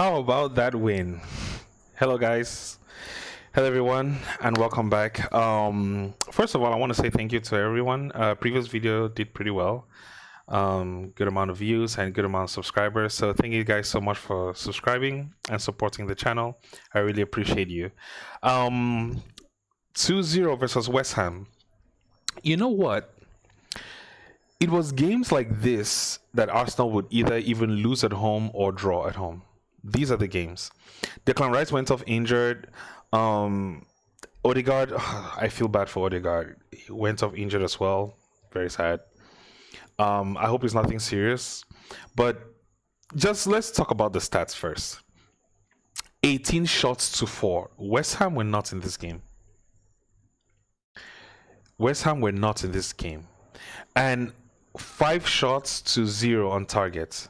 How about that win? Hello, guys. Hello, everyone, and welcome back. First of all, I want to say thank you to everyone. Previous video did pretty well. Good amount of views and good amount of subscribers. So thank you guys so much for subscribing and supporting the channel. I really appreciate you. 2-0 versus West Ham. You know what? It was games like this that Arsenal would either even lose at home or draw at home. These are the games. Declan Rice went off injured. Odegaard, I feel bad for Odegaard. He went off injured as well. Very sad. I hope it's nothing serious. But just let's talk about the stats first. 18 shots to 4. West Ham were not in this game. West Ham were not in this game. And 5 shots to 0 on target.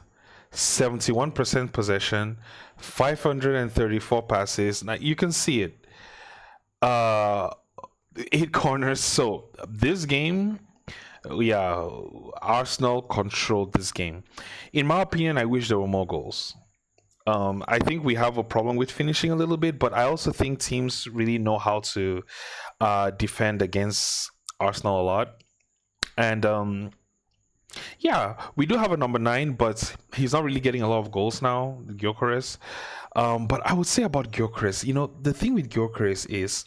71% possession, 534 passes. Now you can see it. 8 corners. So this game, yeah, Arsenal controlled this game. In my opinion, I wish there were more goals. I think we have a problem with finishing a little bit, but I also think teams really know how to defend against Arsenal a lot. And yeah, we do have a number 9, but he's not really getting a lot of goals now, Gyökeres. But I would say about Gyökeres, the thing with Gyökeres is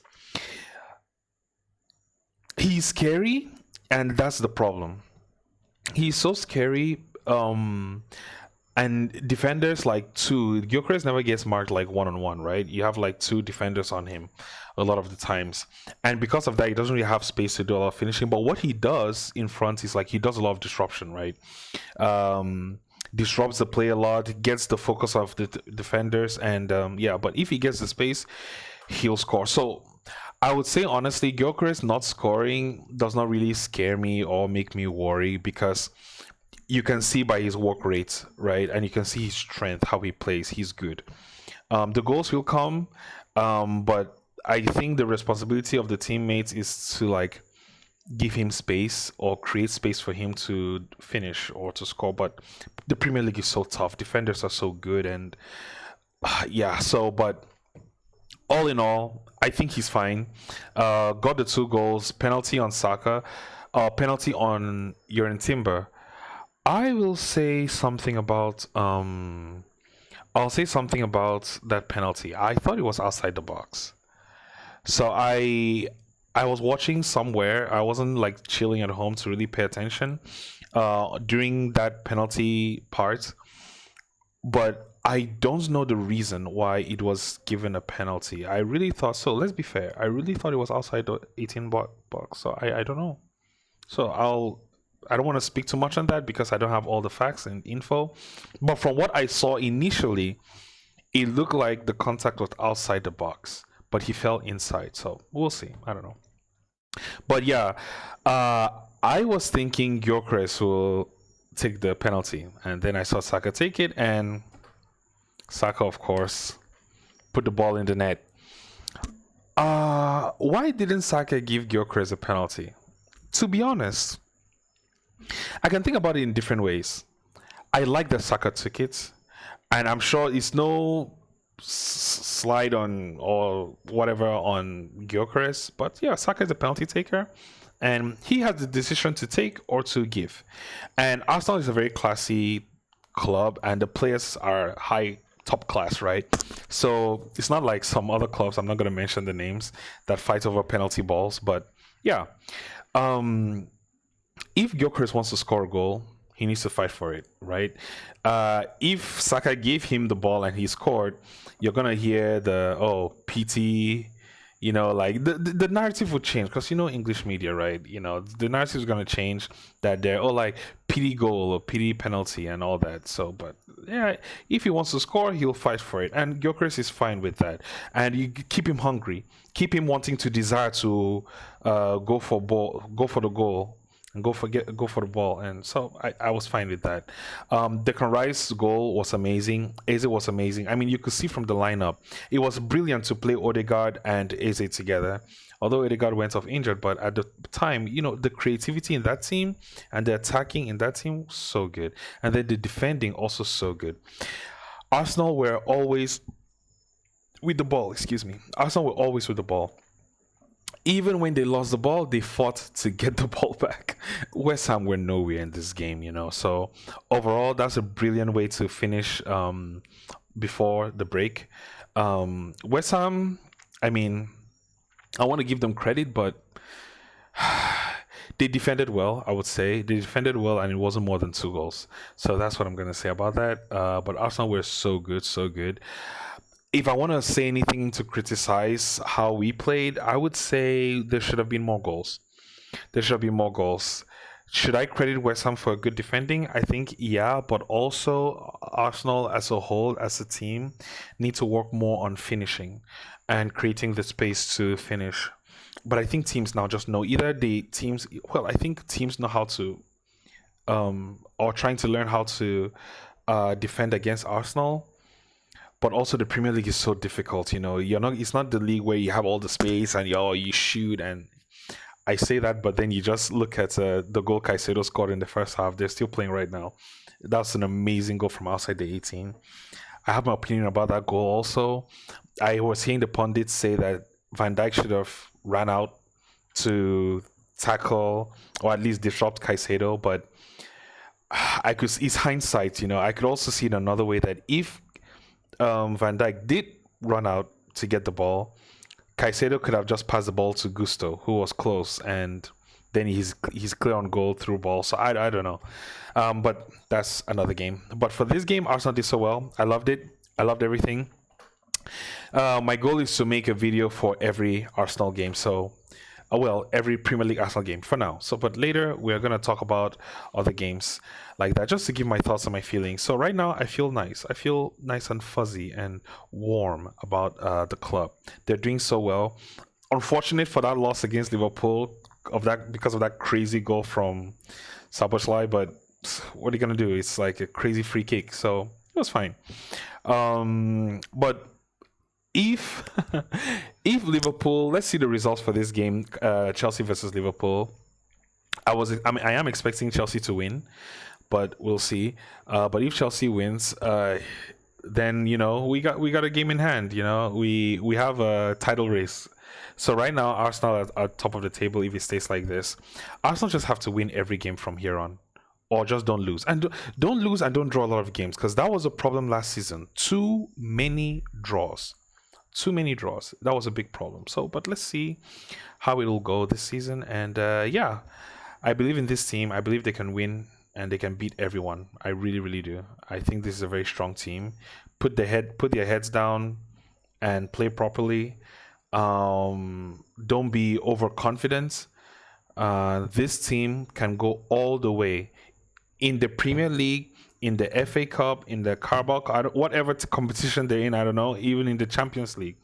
he's scary, and that's the problem. He's so scary, and defenders Gyökeres never gets marked like one-on-one, right? You have like 2 defenders on him a lot of the times, and because of that he doesn't really have space to do a lot of finishing. But what he does in front is he does a lot of disruption, right? Disrupts the play a lot, gets the focus of the defenders, and yeah, but if he gets the space, he'll score. So I would say honestly, Gyökeres not scoring does not really scare me or make me worry, because you can see by his work rate, right? And you can see his strength, how he plays. He's good. The goals will come, but I think the responsibility of the teammates is to give him space or create space for him to finish or to score. But the Premier League is so tough. Defenders are so good, and yeah. So, but all in all, I think he's fine. Got the 2 goals, penalty on Saka, penalty on Jurgen Timber. I will say something about I'll say something about that penalty. I thought it was outside the box. So I was watching somewhere. I wasn't chilling at home to really pay attention during that penalty part, but I don't know the reason why it was given a penalty. I really thought so. Let's be fair. I really thought it was outside the 18 box. So I don't know. So I don't want to speak too much on that because I don't have all the facts and info. But from what I saw initially, it looked like the contact was outside the box, but he fell inside. So we'll see. I don't know. But yeah, I was thinking Gyökeres will take the penalty, and then I saw Saka take it, and Saka, of course, put the ball in the net. Why didn't Saka give Gyökeres a penalty? To be honest, I can think about it in different ways. I like that Saka took it, and I'm sure it's no slide on or whatever on Gyökeres, but yeah, Saka is a penalty taker, and he has the decision to take or to give. And Arsenal is a very classy club, and the players are top class, right? So it's not like some other clubs, I'm not going to mention the names, that fight over penalty balls. But yeah, if Gyökeres wants to score a goal, he needs to fight for it, right? If Saka gave him the ball and he scored, you're gonna hear the PT, the narrative would change, because English media, right? The narrative is gonna change, that they're pity goal or pity penalty and all that. So, but yeah, if he wants to score, he'll fight for it, and Gyökeres is fine with that. And you keep him hungry, keep him wanting to desire to go for the goal, and go for the ball. And so I was fine with that. Declan Rice's goal was amazing. Eze was amazing. I mean, you could see from the lineup, it was brilliant to play Odegaard and Eze together. Although Odegaard went off injured, but at the time, the creativity in that team and the attacking in that team, so good. And then the defending also so good. Arsenal were always with the ball. Excuse me. Arsenal were always with the ball. Even when they lost the ball, they fought to get the ball back. West Ham were nowhere in this game, you know. So overall, that's a brilliant way to finish before the break. West Ham, I mean, I want to give them credit, but they defended well, I would say. They defended well, and it wasn't more than 2 goals. So that's what I'm going to say about that. But Arsenal were so good, so good. If I want to say anything to criticize how we played, I would say there should have been more goals. There should have been more goals. Should I credit West Ham for good defending? I think yeah, but also Arsenal as a whole, as a team, need to work more on finishing and creating the space to finish. But I think teams now just know either the teams. Well, I think teams know how to, or trying to learn how to defend against Arsenal. But also the Premier League is so difficult, you know. You're not. It's not the league where you have all the space and you shoot. And I say that, but then you just look at the goal Caicedo scored in the first half. They're still playing right now. That's an amazing goal from outside the 18. I have my opinion about that goal also. I was hearing the pundits say that Van Dijk should have ran out to tackle or at least disrupt Caicedo, but it's hindsight, you know. I could also see it another way that if Van Dijk did run out to get the ball, Caicedo could have just passed the ball to Gusto, who was close, and then he's clear on goal through ball. So I don't know, but that's another game. But for this game, Arsenal did so well. I loved it. I loved everything. My goal is to make a video for every Arsenal game. So every Premier League Arsenal game for now. So, but later we're going to talk about other games like that, just to give my thoughts and my feelings. So right now I feel nice. I feel nice and fuzzy and warm about the club. They're doing so well. Unfortunate for that loss against Liverpool because of that crazy goal from Szoboszlai, but what are you going to do? It's like a crazy free kick. So it was fine. But if Liverpool, let's see the results for this game, Chelsea versus Liverpool. I am expecting Chelsea to win, but we'll see. But if Chelsea wins, then you know we got a game in hand. You know we have a title race. So right now Arsenal are top of the table. If it stays like this, Arsenal just have to win every game from here on, or just don't lose and don't lose and don't draw a lot of games, because that was a problem last season. Too many draws. That was a big problem. So, but let's see how it will go this season. And yeah, I believe in this team. I believe they can win and they can beat everyone. I really, really do. I think this is a very strong team. Put their heads down and play properly. Don't be overconfident. This team can go all the way in the Premier League, in the FA Cup, in the Carabao Cup, whatever competition they're in, I don't know, even in the Champions League.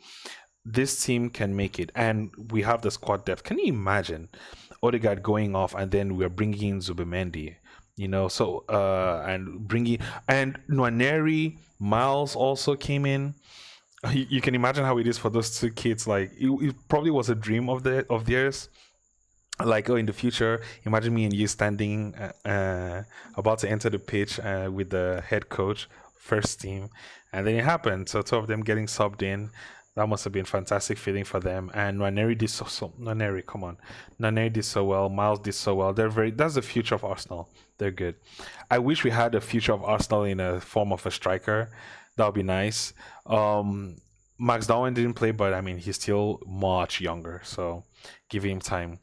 This team can make it, and we have the squad depth. Can you imagine Odegaard going off and then we're bringing in Zubimendi, you know? So and Nwaneri, Miles also came in. You can imagine how it is for those two kids. Like it probably was a dream of theirs. Like, in the future, imagine me and you standing about to enter the pitch with the head coach, first team, and then it happened. So two of them getting subbed in. That must have been a fantastic feeling for them. And Nwaneri did Nwaneri did so well. Miles did so well. That's the future of Arsenal. They're good. I wish we had a future of Arsenal in a form of a striker. That would be nice. Max Darwin didn't play, but I mean, he's still much younger, so give him time.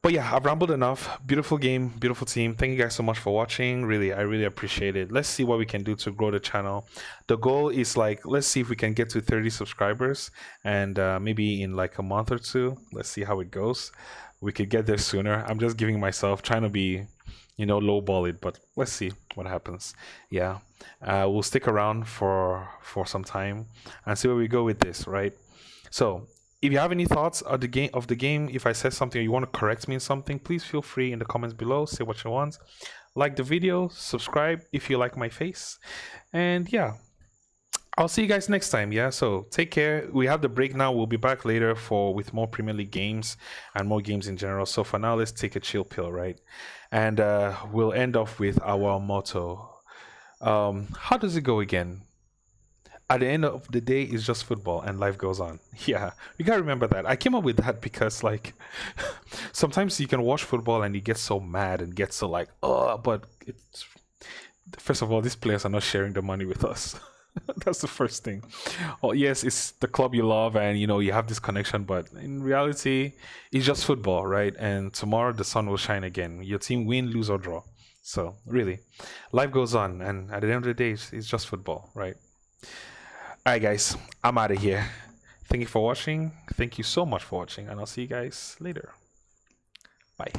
But yeah, I've rambled enough. Beautiful game, beautiful team. Thank you guys so much for watching. Really, I really appreciate it. Let's see what we can do to grow the channel. The goal is let's see if we can get to 30 subscribers, and maybe in like a month or two. Let's see how it goes. We could get there sooner. I'm just giving myself, trying to be, lowball it, but let's see what happens. Yeah, we'll stick around for some time and see where we go with this, right? So if you have any thoughts of the game, if I said something or you want to correct me in something, please feel free in the comments below. Say what you want. Like the video, subscribe if you like my face, and yeah, I'll see you guys next time. Yeah, so take care. We have the break now. We'll be back later with more Premier League games and more games in general. So for now, let's take a chill pill, right? And we'll end off with our motto. How does it go again? At the end of the day, it's just football and life goes on. Yeah, you gotta remember that. I came up with that because, like, sometimes you can watch football and you get so mad and get so, like, oh, but it's, first of all, these players are not sharing the money with us. That's the first thing. Oh, yes, it's the club you love and you have this connection, but in reality, it's just football, right? And tomorrow the sun will shine again. Your team win, lose, or draw. So, really, life goes on, and at the end of the day, it's just football, right? All right, guys, I'm out of here. Thank you for watching. Thank you so much for watching, and I'll see you guys later. Bye.